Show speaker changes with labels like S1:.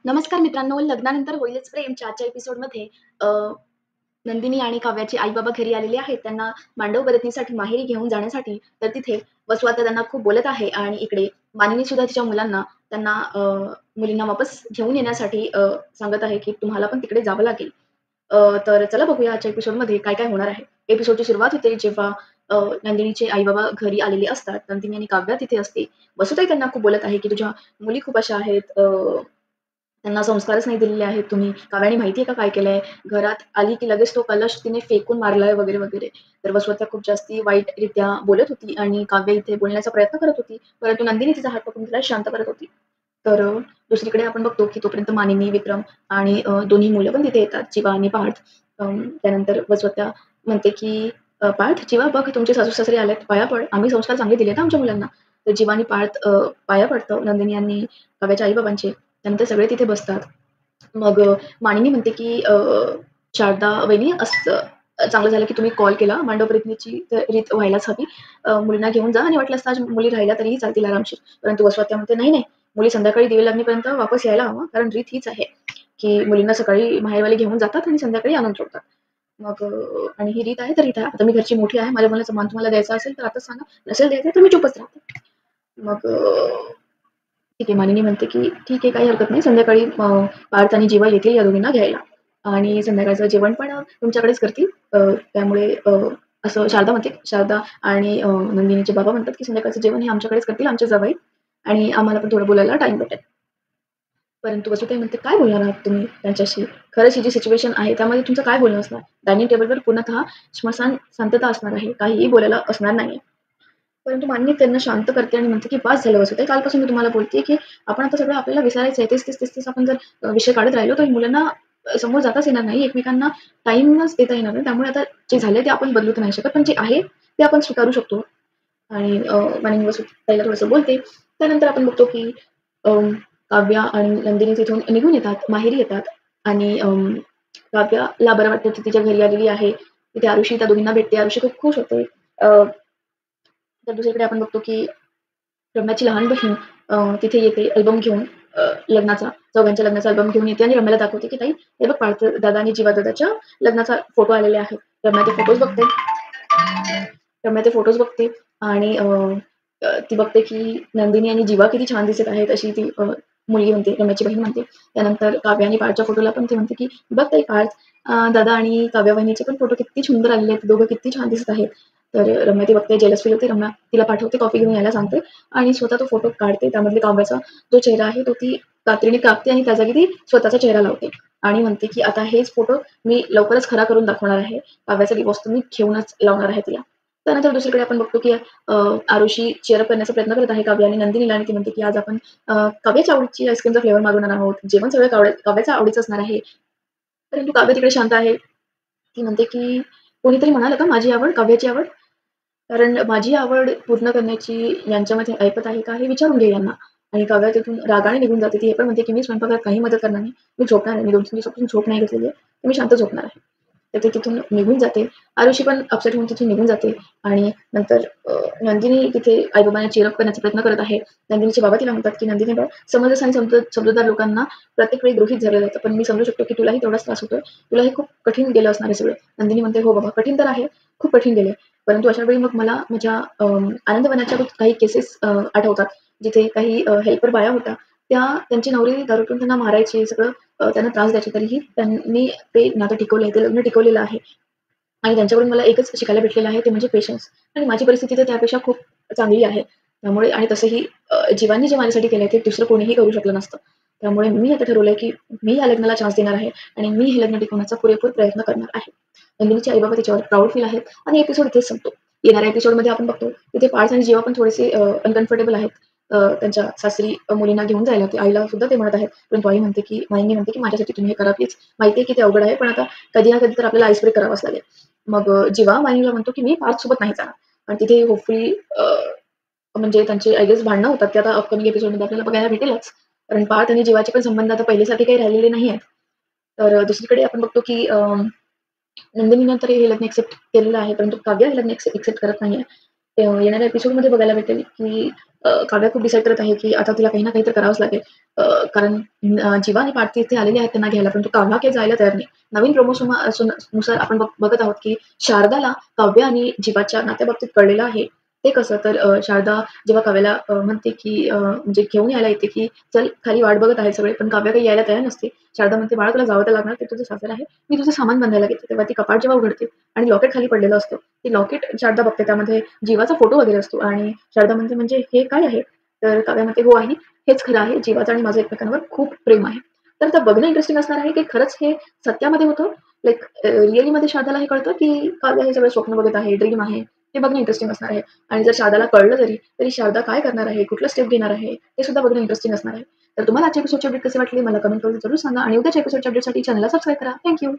S1: नमस्कार मित्रांनो, लग्नानंतर होईलच प्रेमच्या आजच्या एपिसोडमध्ये नंदिनी आणि काव्याचे आई-बाबा घरी आलेले आहेत. त्यांना मांडव बदलण्यासाठी माहेरी घेऊन जाण्यासाठी. तर तिथे वसू आता त्यांना खूप बोलत आहे आणि इकडे मानिनी सुद्धा तिच्या मुलांना त्यांना मुलींना वापस घेऊन येण्यासाठी सांगत आहे, की तुम्हाला पण तिकडे जावं लागेल. तर चला बघूया आजच्या एपिसोडमध्ये काय-काय होणार आहे. एपिसोडची सुरुवात होते जेव्हा नंदिनीचे आई-बाबा घरी आलेले असतात. नंदिनी आणि काव्या तिथे असते. वसुताई त्यांना खूप बोलत आहे, की तुझ्या मुली खूप अशा आहेत, त्यांना संस्कारच नाही दिलेले आहेत तुम्ही. काव्याने माहिती आहे का काय केलंय? घरात आली की लगेच तो कलश तिने फेकून मारलाय वगैरे, वगैरे. तर वसुधा खूप जास्ती वाईटरित्या बोलत होती आणि काव्य इथे बोलण्याचा प्रयत्न करत होती. परंतु नंदिनी तिचा हात पकडून तिला शांत करत होती. तर दुसरीकडे आपण बघतो की तोपर्यंत मानिनी, विक्रम आणि दोन्ही मुलं पण तिथे येतात, जीवा आणि पार्थ. त्यानंतर वसुधा म्हणते की "पार्थ, जीवा बघ तुमचे सासू-सासरे आलेत, पाया पड. आम्ही संस्कार चांगले दिलेत आमच्या मुलांना." तर जीवा आणि पार्थ पाया पडतं नंदिनी आणि काव्याच्या आई-बाबांचे. त्यानंतर सगळे तिथे बसतात. मग मानिनी म्हणते की शारदा वहिनी असं चांगलं झालं की तुम्ही कॉल केला. मांडव प्रतिज्ञेची तर रीत व्हायलाच हवी. मुलींना घेऊन जा आणि वाटल्यास आज मुली राहिल्या तरीही चालतील आरामशीर. परंतु वसुहत्या म्हणते, "नाही, नाही. मुली संध्याकाळी दिवे लागणीपर्यंत वापस यायला हवं. कारण रीत हीच आहे की मुलींना सकाळी माहेरवाले घेऊन जातात आणि संध्याकाळी आणून सोडतात." मग आणि ही रीत आहे तर रीत आहे. आता मी घरची मोठी आहे. माझ्या मुलाचा मान तुम्हाला द्यायचा असेल तर आताच सांगा. नसेल द्यायचा तर मी चुपच राहते. मग ठीक आहे. मानिनी म्हणते, की "ठीक आहे, काही हरकत नाही. संध्याकाळी पार्थ आणि जीवा येतील या दोघींना घ्यायला आणि संध्याकाळचं जेवण पण तुमच्याकडेच करतील. त्यामुळे असं शारदा म्हणते. शारदा आणि नंदिनीचे बाबा म्हणतात, की संध्याकाळचं जेवण हे आमच्याकडेच करतील, आमचे जावई आणि आम्हाला पण थोडं बोलायला टाईम भेटेल." परंतु वसुताई म्हणते, "काय बोलणार आहात तुम्ही त्यांच्याशी? खरंच ही जी सिच्युएशन आहे त्यामध्ये तुमचं काय बोलणं असणार? डायनिंग टेबलवर पूर्णतः श्मशान शांतता असणार आहे. काहीही बोलायला असणार नाहीये." परंतु मान्य त्यांना शांत करते आणि म्हणते, की "बास झालं वसुताई. कालपासून मी तुम्हाला बोलतेय, की आपण आता सगळं आपल्याला विसरायचं आहे. तेच आपण जर विषय काढत राहिलो, तर मुलांना समोर जाताच येणार नाही. एकमेकांना टाईमच देता येणार नाही. त्यामुळे आता जे झालंय ते आपण बदलू तर नाही शकत. पण जे आहे ते आपण स्वीकारू शकतो." आणि मानिनी वसुताईला थोडंसं बोलते. त्यानंतर आपण बघतो, की काव्या आणि नंदिनी तिथून निघून येतात, माहेरी येतात आणि काव्याला बरं वाटतं, ती तिच्या घरी आलेली आहे. तिथे आरुषी त्या दोघींना भेटते. आरुषी खूप खुश होते. तर दुसरीकडे आपण बघतो, की रम्याची लहान बहीण तिथे येते अल्बम घेऊन, लग्नाचा, चौघांच्या लग्नाचा अल्बम घेऊन येते आणि रम्याला दाखवते, की "ताई, हे बघ पार्थ दादा आणि जीवा दादाच्या लग्नाचा फोटो आलेले आहेत." रम्या ते फोटोज बघते. रम्या ते फोटोज बघते आणि ती बघते, की नंदिनी आणि जीवा किती छान दिसत आहेत, अशी ती मुलगी म्हणते, रम्याची बहीण म्हणते. त्यानंतर काव्या आणि पार्थच्या फोटोला पण ती म्हणते, की "बघ ताई पार्थ, दादा आणि काव्या वहिनीचे पण फोटो किती सुंदर आलेले आहेत. दोघं किती छान दिसत आहेत." तर रम्या ती बघते, जेलस फील होते. रम्या तिला पाठवते, कॉफी घेऊन यायला सांगते आणि स्वतः तो फोटो काढते. त्यामधले काव्याचा जो चेहरा आहे तो ती कात्रीने कापते आणि त्या जागी ती स्वतःचा चेहरा लावते आणि म्हणते, की "आता हेच फोटो मी लवकरच खरा करून दाखवणार आहे. काव्याचा डिव्होर्स तर मी घेऊनच लावणार आहे तिला." त्यानंतर दुसरीकडे आपण बघतो, की आरुषी चीअर करण्याचा प्रयत्न करत आहे काव्या आणि नंदिनीला आणि ती म्हणते, की "आज आपण काव्याच्या आवडीची आईस्क्रीमचा फ्लेवर मागवणार आहोत. जेवण सगळं काव्याच्या आवडीचं असणार आहे." परंतु काव्य तिकडे शांत आहे. ती म्हणते, की "कोणीतरी म्हणालं का माझी आवड, काव्याची आवड? कारण माझी आवड पूर्ण करण्याची यांच्यामध्ये ऐपत आहे का हे विचारून घे यांना." आणि काव्या तिथून रागाने निघून जाते. ती हे पण म्हणते, की "मी स्वयंपाकात काही मदत करणार नाही. मी झोपणार आहे. मी 2-3 दिवसापासून झोप नाही घेतलेली आहे. तर मी शांत झोपणार आहे." तर ती तिथून निघून जाते. आरुषी पण अपसेट होऊन तिथून निघून जाते आणि नंतर नंदिनी तिथे आई-बाबांना चीअर अप करण्याचा प्रयत्न करत आहे. नंदिनीचे बाबा तिला म्हणतात, की "नंदिनी बघ, समंजस आणि समजूतदार लोकांना प्रत्येक वेळी गृहीत धरलं जातं. पण मी समजू शकतो, की तुलाही तेवढाच त्रास होतोय. तुला हे खूप कठीण गेलं असणार आहे सगळं." नंदिनी म्हणते, "हो बाबा, कठीण तर आहे. खूप कठीण गेले. परंतु अशा वेळी मग मला माझ्या आनंदवनाच्या काही केसेस आठवतात. जिथे काही हेल्पर बाया होत्या. त्यांचे नवरे दारू पिऊन त्यांना मारायचे, सगळं त्यांना त्रास द्यायचे. तरीही त्यांनी ते नातं टिकवलंय, ते लग्न टिकवलेलं आहे. आणि त्यांच्याकडून मला एकच शिकायला भेटलेलं आहे, ते म्हणजे पेशन्स. आणि माझी परिस्थिती तर त्यापेक्षा खूप चांगली आहे. त्यामुळे आणि तसंही जीवांनी जे माझ्यासाठी केलंय ते दुसरं कोणीही करू शकलं नसतं. त्यामुळे मी आता ठरवलंय, की मी या लग्नाला चान्स देणार आहे आणि मी हे लग्न टिकवण्याचा पुरेपूर प्रयत्न करणार आहे." नंदिनीचे आई-बाबा तिच्यावर प्राउड फील आहेत आणि एपिसोड इथेच संपतो. येणाऱ्या एपिसोडमध्ये आपण बघतो, तिथे पार्थ आणि जीवा पण थोडेसे अनकम्फर्टेबल आहेत. त्यांच्या सासरी मुलींना घेऊन जायला. ते आईला सुद्धा ते म्हणत आहेत. परंतु आई म्हणते, की माईंनी म्हणते, की "माझ्यासाठी तुम्ही हे करा प्लीज. माहिती आहे की ते अवघड आहे, पण आता कधी ना कधी तर आपल्याला आईस ब्रेक करावाच लागेल." मग जीवा मानिनीला म्हणतो, की "मी पार्थसोबत नाही जाणार." आणि तिथे होपफुली म्हणजे त्यांचे आय गेस भांडणं होतात. ते आता अपकमिंग एपिसोडमध्ये आपल्याला बघायला भेटेलच. कारण पार्थ आणि जीवाचे पण संबंध आता पहिल्यासारखे काही राहिलेले नाही आहेत. तर दुसरीकडे आपण बघतो, की नंदिनीनं तर हे लग्न एक्सेप्ट केलेलं आहे, परंतु काव्य हे लग्न एक्सेप्ट करत नाहीये. येणाऱ्या एपिसोडमध्ये बघायला भेटेल, की काव्या खूप डिसाईड करत आहे, की आता तिला काही ना काहीतरी करावंच लागेल. कारण जीवा आणि पार्थी इथे आलेले आहेत त्यांना घ्यायला, परंतु काव्या काही जायला तयार नाही. नवीन नुसार आपण बघत आहोत, की शारदाला काव्य आणि जीवाच्या नात्याबाबतीत कळलेलं आहे. ते कसं तर शारदा जेव्हा काव्याला म्हणते, की म्हणजे घेऊन यायला येते, की "चल खाली वाट बघत आहेत सगळे." पण काव्या काही यायला तयार नसते. शारदा म्हणते, "बाळा तुला जावं तर लागणार, ते तुझं सासर आहे. मी तुझं सामान बांधायला घेते." तेव्हा ती कपाट जेव्हा उघडते आणि लॉकेट खाली पडलेलं असतं. ते लॉकेट शारदा बघते त्यामध्ये जीवाचा फोटो वगैरे असतो आणि शारदा म्हणते, "म्हणजे हे काय आहे?" तर काव्या म्हणते, "हो आई, हेच खरं आहे. जीवाचं आणि माझं एकमेकांवर खूप प्रेम आहे." तर आता बघणं इंटरेस्टिंग असणार आहे, की खरंच हे सत्यामध्ये होतं. लाइक रिअलीमध्ये शारदाला हे कळतं, की काव्या हे सगळं स्वप्न बघत आहे, ड्रीम आहे. हे बघणं इंटरेस्टिंग असणार आहे. आणि जर शारदाला कळलं तरी शारदा काय करणार आहे, कुठलं स्टेप घेणार आहे, हे सुद्धा बघणं इंटरेस्टिंग असणार आहे. तर तुम्हाला आजच्या एपिसोडचे अपडेट कसे वाटले मला कमेंट करून जरूर सांगा आणि उद्याच्या एपिसोडच्या अपडेटसाठी चॅनलला सबस्क्राईब करा. थँक